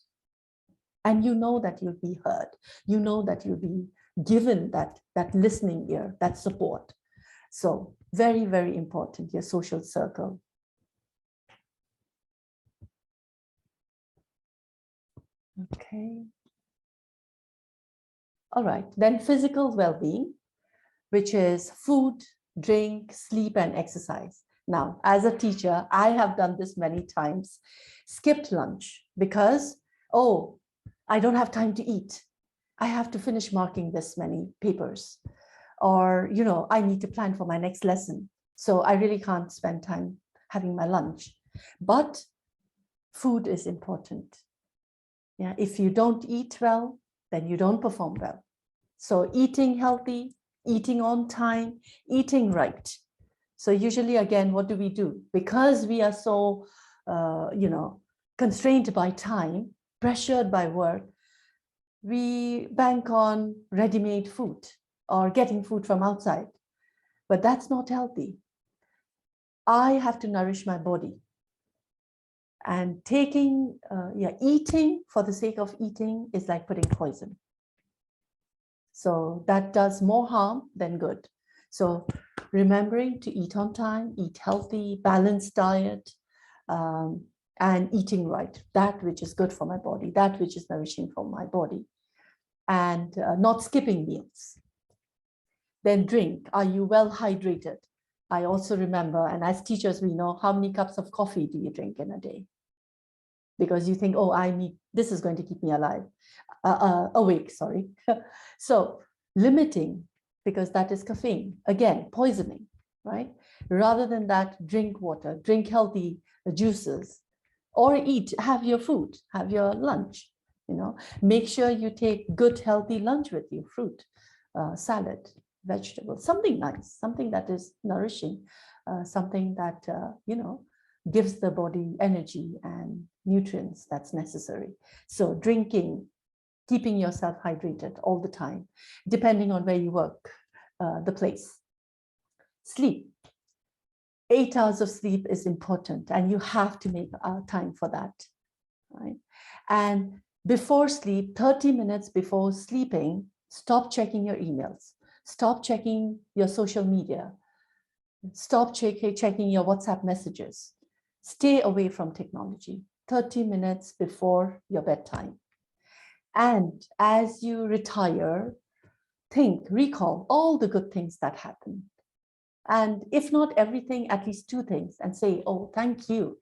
And that you'll be heard, that you'll be given that listening ear, that support. So very, very important, your social circle. Okay. All right, then physical well-being, which is food, drink, sleep, and exercise. Now, as a teacher, I have done this many times, skipped lunch because, I don't have time to eat. I have to finish marking this many papers. Or, I need to plan for my next lesson. So I really can't spend time having my lunch. But food is important. Yeah, if you don't eat well, then you don't perform well. So eating healthy, eating on time, eating right. So usually, again, what do we do? Because we are so, constrained by time, pressured by work, we bank on ready-made food or getting food from outside. But that's not healthy. I have to nourish my body. And eating for the sake of eating is like putting poison. So that does more harm than good. So remembering to eat on time, eat healthy, balanced diet, and eating right, that which is good for my body, that which is nourishing for my body, and not skipping meals. Then drink. Are you well hydrated? I also remember, and as teachers, we know how many cups of coffee do you drink in a day? Because you think, this is going to keep me awake, sorry. So limiting, because that is caffeine, again, poisoning, right? Rather than that, drink water, drink healthy juices, or have your food, have your lunch, make sure you take good, healthy lunch with you, fruit, salad, vegetables, something nice, something that is nourishing, something that, gives the body energy and nutrients that's necessary. So drinking, keeping yourself hydrated all the time, depending on where you work, the place. Sleep. 8 hours of sleep is important, and you have to make time for that, right? And before sleep, 30 minutes before sleeping, stop checking your emails, stop checking your social media, stop checking your WhatsApp messages. Stay away from technology. 30 minutes before your bedtime. And as you retire, recall all the good things that happened. And if not everything, at least 2 things, and say, oh, thank you.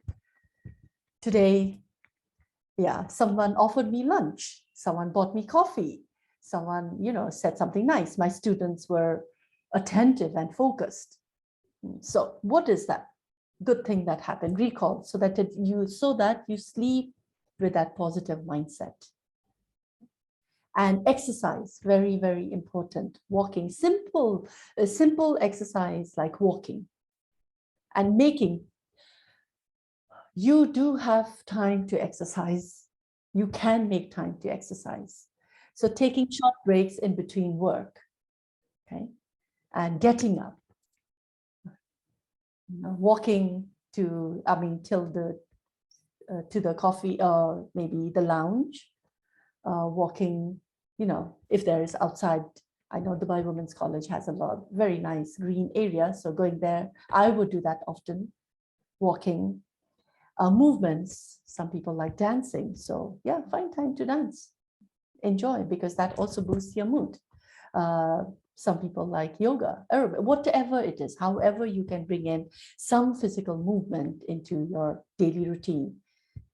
Today, yeah, someone offered me lunch, someone bought me coffee, someone, said something nice. My students were attentive and focused. So what is that good thing that happened? Recall so that you sleep with that positive mindset. And exercise, very, very important. Walking, a simple exercise like walking. And you do have time to exercise. You can make time to exercise. So taking short breaks in between work, okay? And getting up, walking to the coffee or maybe the lounge, walking, if there is outside. I know Dubai Women's College has a lot, very nice green area. So going there, I would do that often, walking. Movements, some people like dancing. So yeah, find time to dance. Enjoy, because that also boosts your mood. Some people like yoga, aerobic, whatever it is, however you can bring in some physical movement into your daily routine.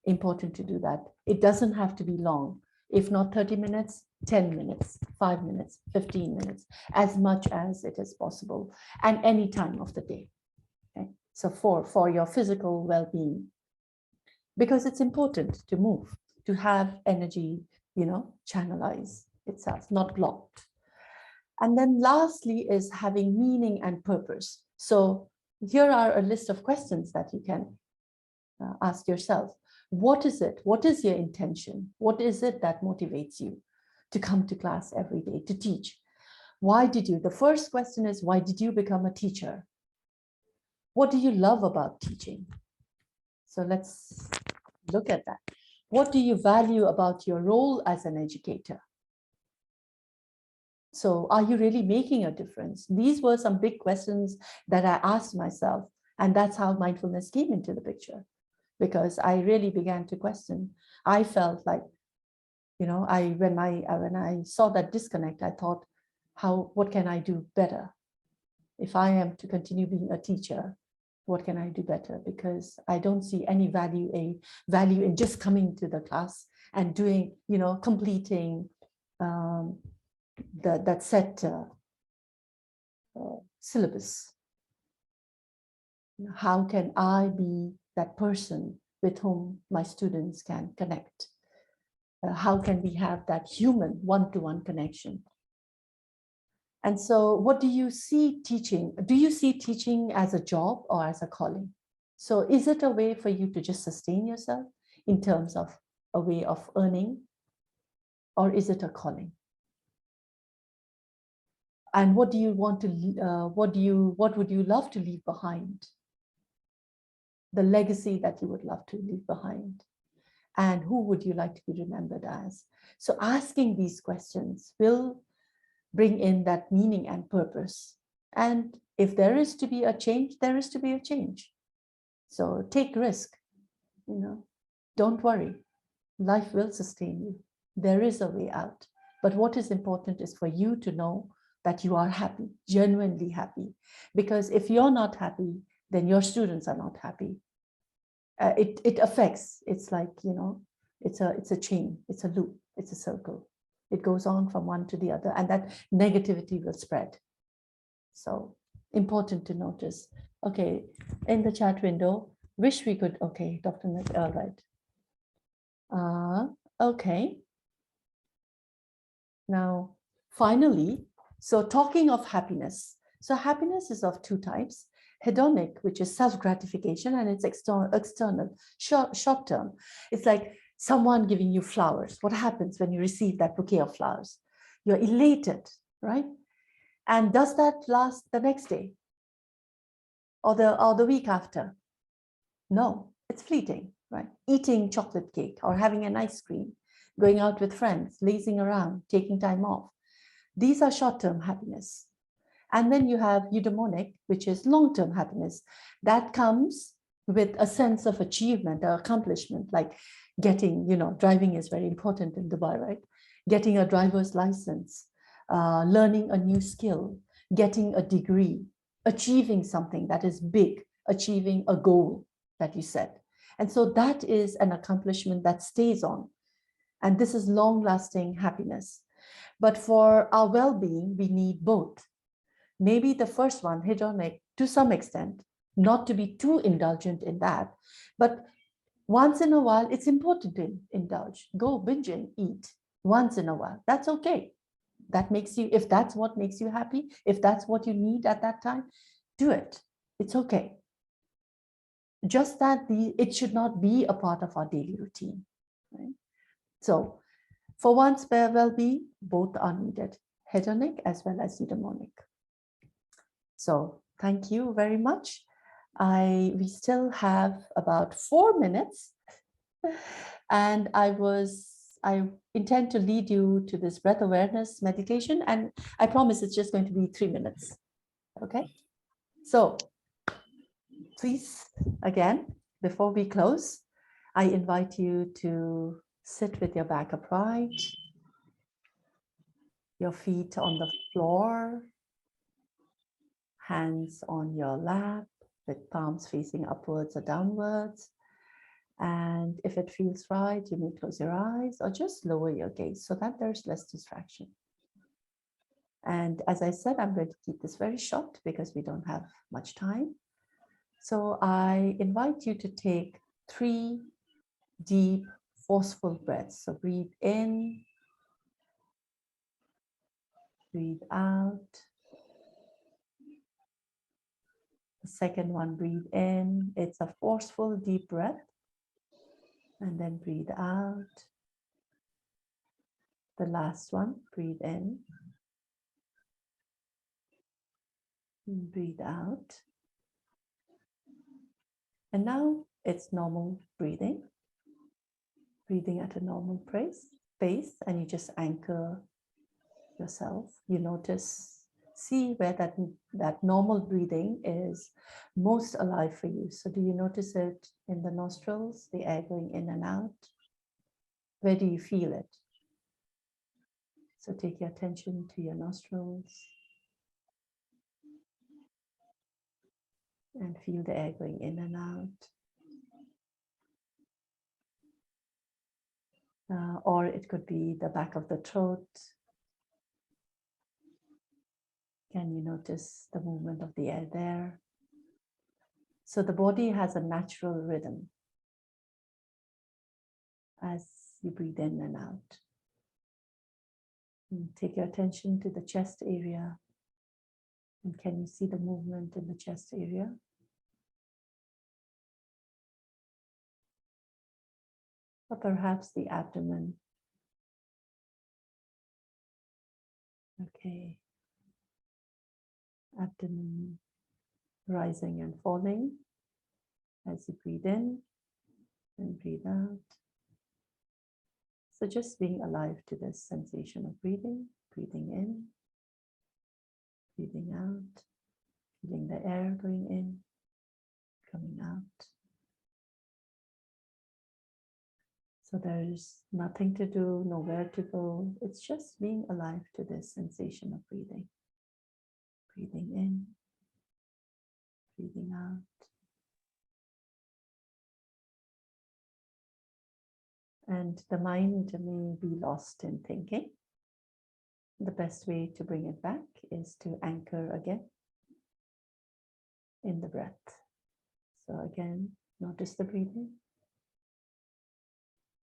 Important to do that. It doesn't have to be long. If not 30 minutes, 10 minutes, 5 minutes, 15 minutes, as much as it is possible, and any time of the day. Okay? So for your physical well-being, because it's important to move, to have energy, channelize itself, not blocked. And then lastly is having meaning and purpose. So here are a list of questions that you can ask yourself. What is it? What is your intention? What is it that motivates you to come to class every day, to teach? The first question is, why did you become a teacher? What do you love about teaching? So let's look at that. What do you value about your role as an educator? So are you really making a difference? These were some big questions that I asked myself, and that's how mindfulness came into the picture, because I really began to question. I felt like, when I saw that disconnect, I thought, what can I do better? If I am to continue being a teacher, what can I do better? Because I don't see any value in just coming to the class and doing, completing that set syllabus. How can I be that person with whom my students can connect? How can we have that human one-to-one connection? And so what do you see teaching? Do you see teaching as a job or as a calling? So is it a way for you to just sustain yourself in terms of a way of earning? Or is it a calling? And what do you want to, what would you love to leave behind? The legacy that you would love to leave behind. And who would you like to be remembered as? So asking these questions will bring in that meaning and purpose. And if there is to be a change, there is to be a change. So take risk, don't worry. Life will sustain you. There is a way out. But what is important is for you to know that you are happy, genuinely happy. Because if you're not happy, then your students are not happy. It affects, it's like, it's a chain, it's a loop, it's a circle. It goes on from one to the other, and that negativity will spread. So important to notice. Okay, in the chat window, wish we could, okay, Dr. All right. Okay. Now, finally, so talking of happiness. So happiness is of 2 types. Hedonic, which is self-gratification, and it's external, short term. It's like someone giving you flowers. What happens when you receive that bouquet of flowers? You're elated, right? And does that last the next day or the week after? No, it's fleeting, right? Eating chocolate cake or having an ice cream, going out with friends, lazing around, taking time off. These are short-term happiness. And then you have eudaimonic, which is long-term happiness. That comes with a sense of achievement or accomplishment, like getting, driving is very important in Dubai, right? Getting a driver's license, learning a new skill, getting a degree, achieving something that is big, achieving a goal that you set. And so that is an accomplishment that stays on. And this is long-lasting happiness. But for our well-being, we need both. Maybe the first one, hedonic, to some extent, not to be too indulgent in that, but once in a while, it's important to indulge. Go binging, eat once in a while. That's okay. That makes you, if that's what makes you happy, if that's what you need at that time, do it. It's okay. Just that it should not be a part of our daily routine. Right? So for one's well-being, both are needed, hedonic as well as eudaimonic. So thank you very much. We still have about 4 minutes, and I intend to lead you to this breath awareness meditation, and I promise it's just going to be 3 minutes. Okay, so please, again, before we close, I invite you to sit with your back upright, your feet on the floor, hands on your lap with palms facing upwards or downwards. And if it feels right, you may close your eyes or just lower your gaze so that there's less distraction. And as I said, I'm going to keep this very short because we don't have much time. So I invite you to take 3 deep, forceful breaths. So breathe in, breathe out. The second one, breathe in. It's a forceful, deep breath. And then breathe out. The last one, breathe in. And breathe out. And now it's normal breathing. Breathing at a normal pace, and you just anchor yourself. You notice, see where that normal breathing is most alive for you. So do you notice it in the nostrils, the air going in and out? Where do you feel it? So take your attention to your nostrils and feel the air going in and out. Or it could be the back of the throat. Can you notice the movement of the air there? So the body has a natural rhythm as you breathe in and out. And take your attention to the chest area. And can you see the movement in the chest area? Or perhaps the abdomen. Okay. Abdomen rising and falling as you breathe in and breathe out. So just being alive to this sensation of breathing, breathing in, breathing out, feeling the air going in, coming out. So there's nothing to do, nowhere to go. It's just being alive to this sensation of breathing. Breathing in, breathing out. And the mind may be lost in thinking. The best way to bring it back is to anchor again in the breath. So again, notice the breathing.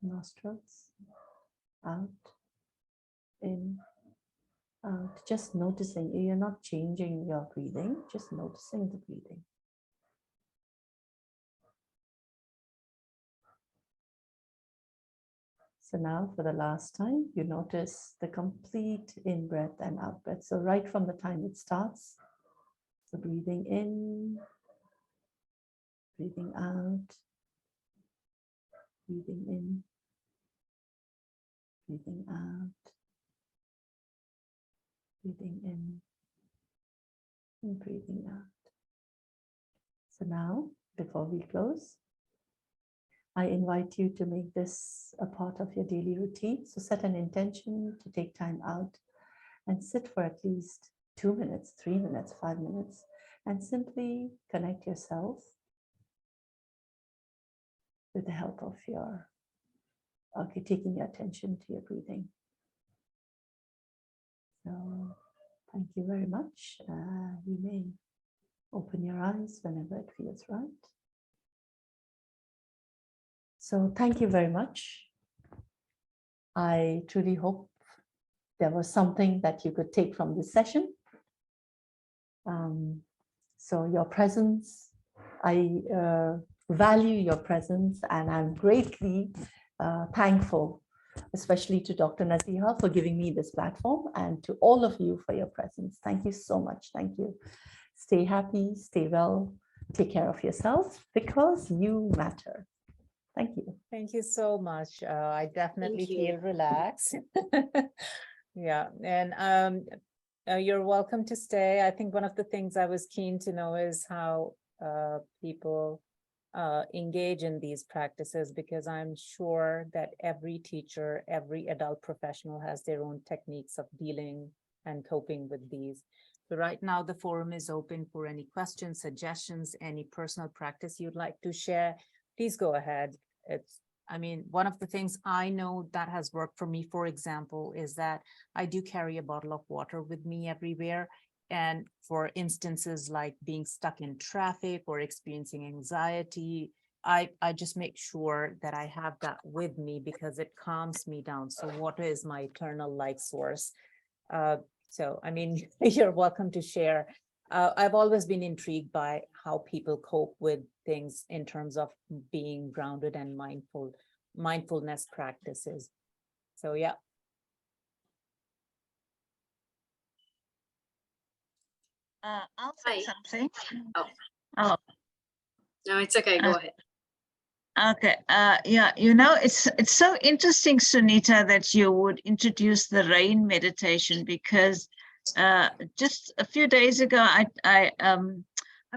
Nostrils, out, in, out. Just noticing. You're not changing your breathing, just noticing the breathing. So now for the last time, you notice the complete in-breath and out-breath. So right from the time it starts, so breathing in, breathing out, breathing in, breathing out, breathing in, and breathing out. So now before we close. I invite you to make this a part of your daily routine. So set an intention to take time out and sit for at least 2 minutes, 3 minutes, 5 minutes, and simply connect yourself with the help of your, taking your attention to your breathing. So thank you very much. You may open your eyes whenever it feels right. So thank you very much. I truly hope there was something that you could take from this session. So your presence, I value your presence, and I'm greatly thankful, especially to Dr. Naziha for giving me this platform, and to all of you for your presence. Thank you so much. Thank you. Stay happy, stay well, take care of yourself, because you matter. Thank you. Thank you so much. I definitely you. feel relaxed. Yeah, and you're welcome to stay. I think one of the things I was keen to know is how people engage in these practices, because I'm sure that every teacher, every adult professional has their own techniques of dealing and coping with these. So right now the forum is open for any questions, suggestions, any personal practice you'd like to share. Please go ahead. I mean, one of the things I know that has worked for me, for example, is that I do carry a bottle of water with me everywhere. And for instances like being stuck in traffic or experiencing anxiety, I just make sure that I have that with me, because it calms me down. So water is my eternal life source. So, I mean, you're welcome to share. I've always been intrigued by how people cope with things in terms of being grounded and mindfulness practices. So, yeah. I'll say Hi. something. Oh. Oh, No, it's okay. Go ahead. okay. Yeah, it's so interesting, Sunita, that you would introduce the rain meditation, because just a few days ago, I've known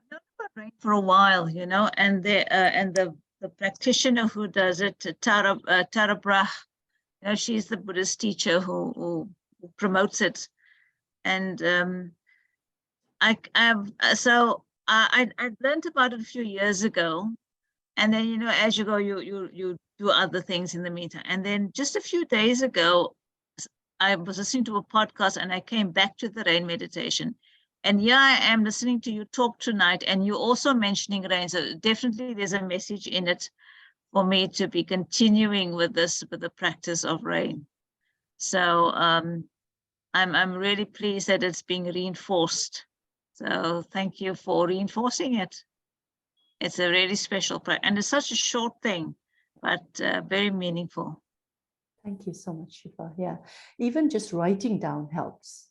about rain for a while, and the practitioner who does it, Tara Brach, she's the Buddhist teacher who promotes it, and I learned about it a few years ago, and then as you go, you do other things in the meantime. And then just a few days ago, I was listening to a podcast, and I came back to the rain meditation. And here I am listening to you talk tonight, and you're also mentioning rain. So definitely there's a message in it for me to be continuing with the practice of rain. So I'm really pleased that it's being reinforced. So thank you for reinforcing it. It's a really special practice, and it's such a short thing, but very meaningful. Thank you so much, Shifa. Yeah, even just writing down helps,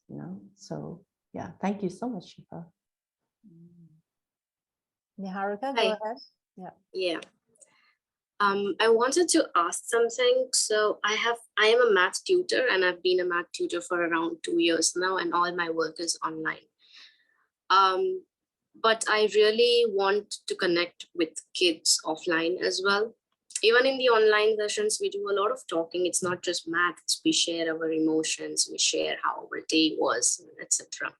So yeah, thank you so much, Shifa. Niharika, go Hi. ahead. Yeah. I wanted to ask something. So I am a math tutor, and I've been a math tutor for around 2 years now, and all my work is online. But I really want to connect with kids offline as well. Even in the online sessions, we do a lot of talking. It's not just maths. We share our emotions, we share how our day was, etc.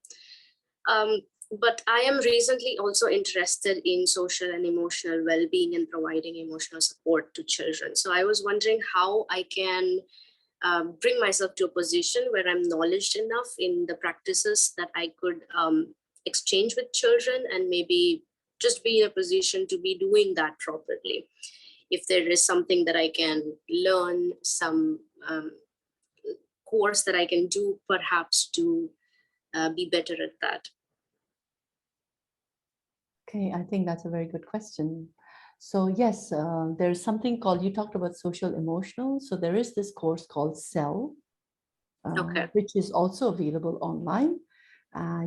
But I am recently also interested in social and emotional well-being and providing emotional support to children. So I was wondering how I can bring myself to a position where I'm knowledgeable enough in the practices that I could exchange with children, and maybe just be in a position to be doing that properly. If there is something that I can learn, some course that I can do perhaps to be better at that. Okay, I think that's a very good question. So yes, there's something called, you talked about social emotional. So there is this course called CEL, Okay. which is also available online.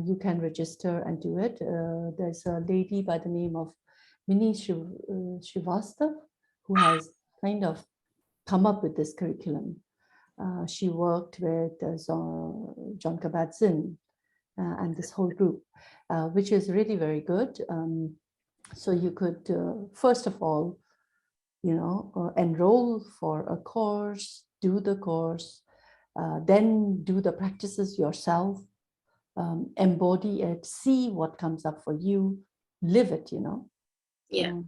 You can register and do it. There's a lady by the name of Mini Srivastav who has kind of come up with this curriculum. She worked with John Kabat-Zinn and this whole group, which is really very good. So you could, first of all, enroll for a course, do the course, then do the practices yourself, embody it, see what comes up for you, live it, Yeah.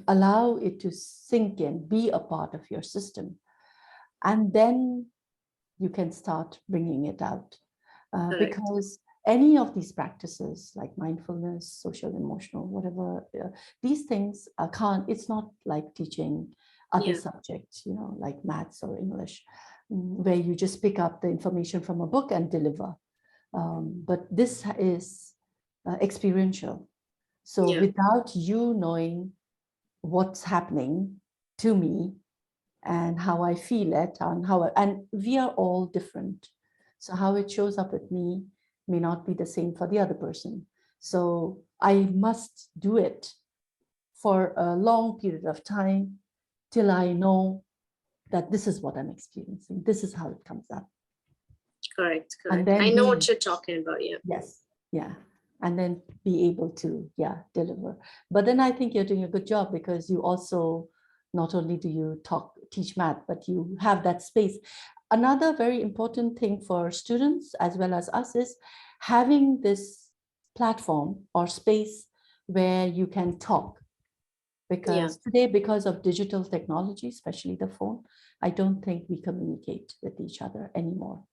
allow it to sink in, be a part of your system. And then you can start bringing it out. Correct. Because any of these practices like mindfulness, social, emotional, whatever, these things it's not like teaching other Yeah. subjects, like maths or English, where you just pick up the information from a book and deliver. But this is experiential. So Yeah. without you knowing what's happening to me and how I feel it and we are all different. So how it shows up with me may not be the same for the other person. So I must do it for a long period of time till I know that this is what I'm experiencing. This is how it comes up. Correct. And Correct. then I know what you're talking about. Yeah. Yes. Yeah. And then be able to, deliver. But then I think you're doing a good job because you also, not only do you teach math, but you have that space. Another very important thing for students as well as us is having this platform or space where you can talk. Because today, because of digital technology, especially the phone, I don't think we communicate with each other anymore.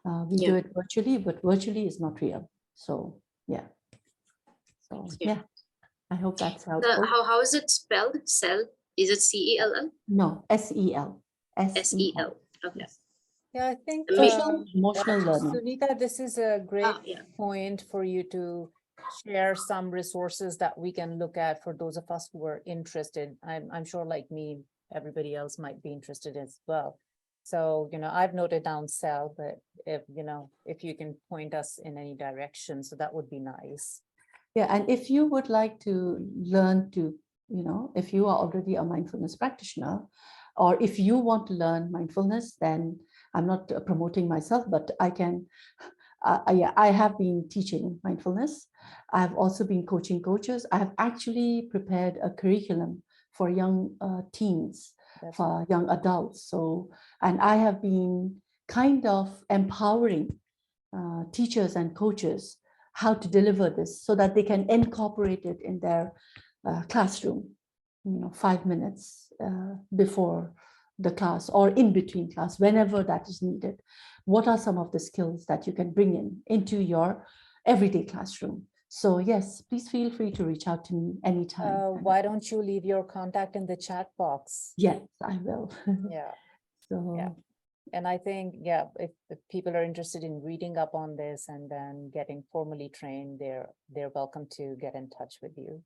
We do it virtually, but virtually is not real. So yeah. So yeah, I hope that's helpful. How is it spelled? Cell? Is it CELL? No, SEL. SEL. Okay. Yes. Yeah, I think Social emotional learning. Sunita, this is a great yeah. point for you to share some resources that we can look at for those of us who are interested. I'm sure, like me, everybody else might be interested as well. So, I've noted down CEL, but if you can point us in any direction, so that would be nice. Yeah, and if you would like to learn to, if you are already a mindfulness practitioner, or if you want to learn mindfulness, then I'm not promoting myself, but I can, I have been teaching mindfulness. I've also been coaching coaches. I have actually prepared a curriculum for young teens, for young adults. So, and I have been kind of empowering teachers and coaches how to deliver this so that they can incorporate it in their classroom, 5 minutes before the class or in between class, whenever that is needed. What are some of the skills that you can bring into your everyday classroom? So yes, please feel free to reach out to me anytime. Why don't you leave your contact in the chat box? Yes, I will. Yeah. So yeah. And I think, if people are interested in reading up on this and then getting formally trained, they're welcome to get in touch with you.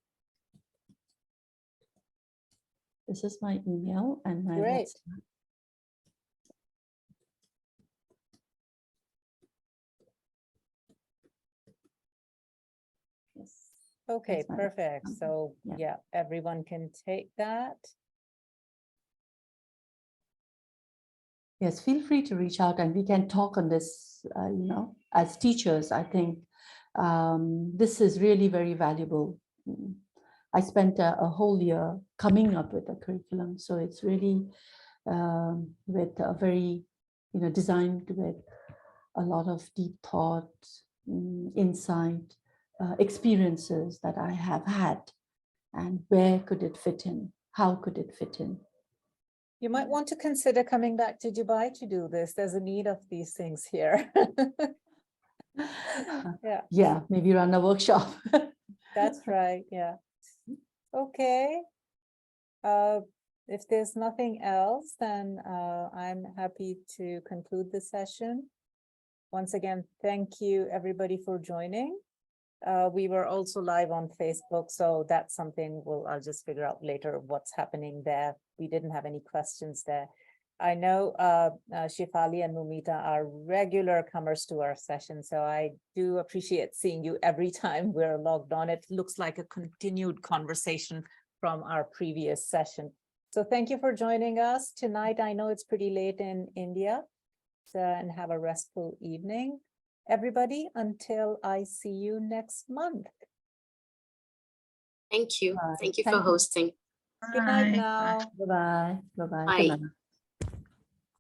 this is my email and my Great. WhatsApp. Yes. Okay, my perfect. WhatsApp. So Yeah. Everyone can take that. Yes, feel free to reach out and we can talk on this, as teachers. I think this is really very valuable. I spent a whole year coming up with a curriculum. So it's really with a very, designed with a lot of deep thought, insight, experiences that I have had. And where could it fit in? How could it fit in? You might want to consider coming back to Dubai to do this. There's a need of these things here. Yeah, maybe run a workshop. That's right. Yeah. Okay. If there's nothing else, then I'm happy to conclude the session. Once again, thank you everybody for joining. We were also live on Facebook, so that's something I'll just figure out later what's happening there. We didn't have any questions there. I know Shifali and Mumita are regular comers to our session, so I do appreciate seeing you every time we're logged on. It looks like a continued conversation from our previous session. So thank you for joining us tonight. I know it's pretty late in India, and have a restful evening. Everybody, until I see you next month. Thank you. Bye. Thank you Thank for you. hosting. Good night Bye. now. Bye-bye. Bye-bye. Bye. Good night.